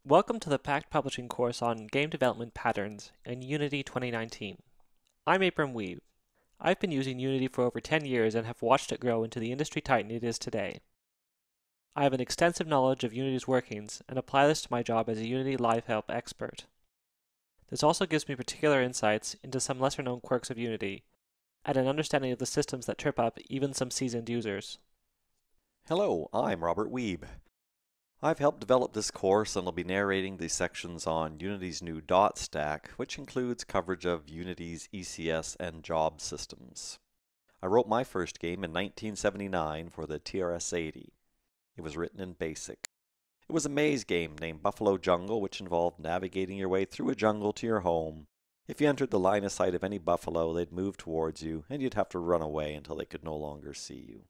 Welcome to the Pact Publishing course on Game Development Patterns in Unity 2019. I'm Abram Weave. I've been using Unity for over 10 years and have watched it grow into the industry titan it is today. I have an extensive knowledge of Unity's workings and apply this to my job as a Unity Live Help expert. This also gives me particular insights into some lesser-known quirks of Unity and an understanding of the systems that trip up even some seasoned users. Hello, I'm Robert Weeb. I've helped develop this course and will be narrating the sections on Unity's new dot stack, which includes coverage of Unity's ECS and job systems. I wrote my first game in 1979 for the TRS-80. It was written in BASIC. It was a maze game named Buffalo Jungle, which involved navigating your way through a jungle to your home. If you entered the line of sight of any buffalo, they'd move towards you, and you'd have to run away until they could no longer see you.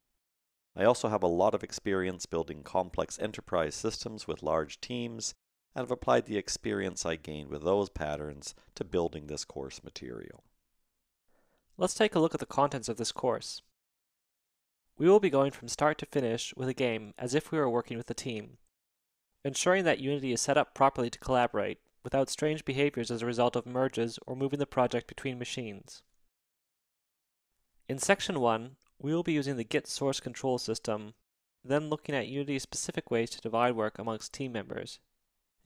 I also have a lot of experience building complex enterprise systems with large teams, and have applied the experience I gained with those patterns to building this course material. Let's take a look at the contents of this course. We will be going from start to finish with a game as if we were working with a team, ensuring that Unity is set up properly to collaborate without strange behaviors as a result of merges or moving the project between machines. In Section 1, we will be using the Git source control system, then looking at Unity's specific ways to divide work amongst team members,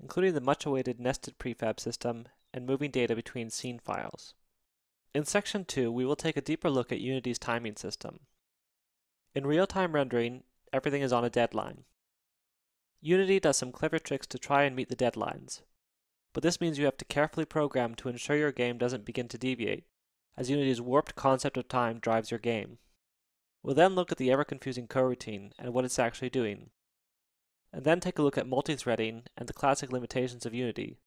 including the much-awaited nested prefab system and moving data between scene files. In Section 2, we will take a deeper look at Unity's timing system. In real-time rendering, everything is on a deadline. Unity does some clever tricks to try and meet the deadlines, but this means you have to carefully program to ensure your game doesn't begin to deviate, as Unity's warped concept of time drives your game. We'll then look at the ever-confusing coroutine and what it's actually doing, and then take a look at multi-threading and the classic limitations of Unity,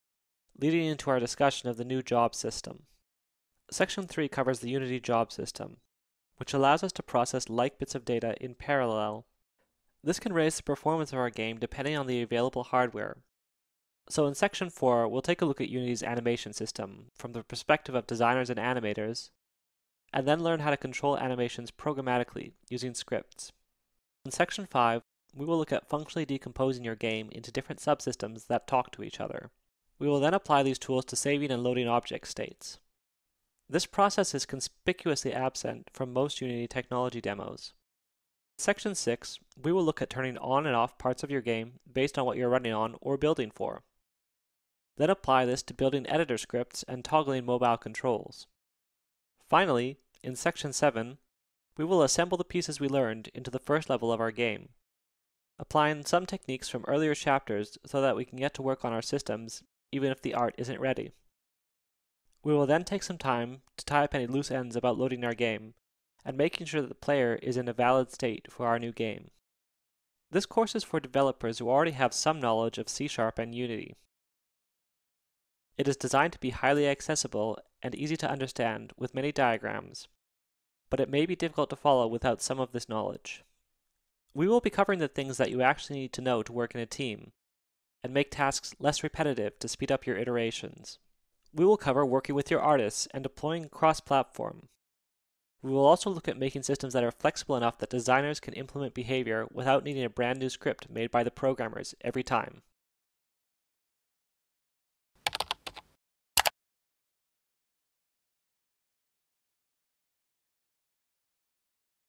leading into our discussion of the new job system. Section 3 covers the Unity job system, which allows us to process like bits of data in parallel. This can raise the performance of our game depending on the available hardware. So in Section 4, we'll take a look at Unity's animation system from the perspective of designers and animators, and then learn how to control animations programmatically using scripts. In Section 5, we will look at functionally decomposing your game into different subsystems that talk to each other. We will then apply these tools to saving and loading object states. This process is conspicuously absent from most Unity technology demos. In Section 6, we will look at turning on and off parts of your game based on what you're running on or building for. Then apply this to building editor scripts and toggling mobile controls. Finally, in Section 7, we will assemble the pieces we learned into the first level of our game, applying some techniques from earlier chapters so that we can get to work on our systems even if the art isn't ready. We will then take some time to tie up any loose ends about loading our game and making sure that the player is in a valid state for our new game. This course is for developers who already have some knowledge of C# and Unity. It is designed to be highly accessible and easy to understand with many diagrams, but it may be difficult to follow without some of this knowledge. We will be covering the things that you actually need to know to work in a team, and make tasks less repetitive to speed up your iterations. We will cover working with your artists and deploying cross-platform. We will also look at making systems that are flexible enough that designers can implement behavior without needing a brand new script made by the programmers every time.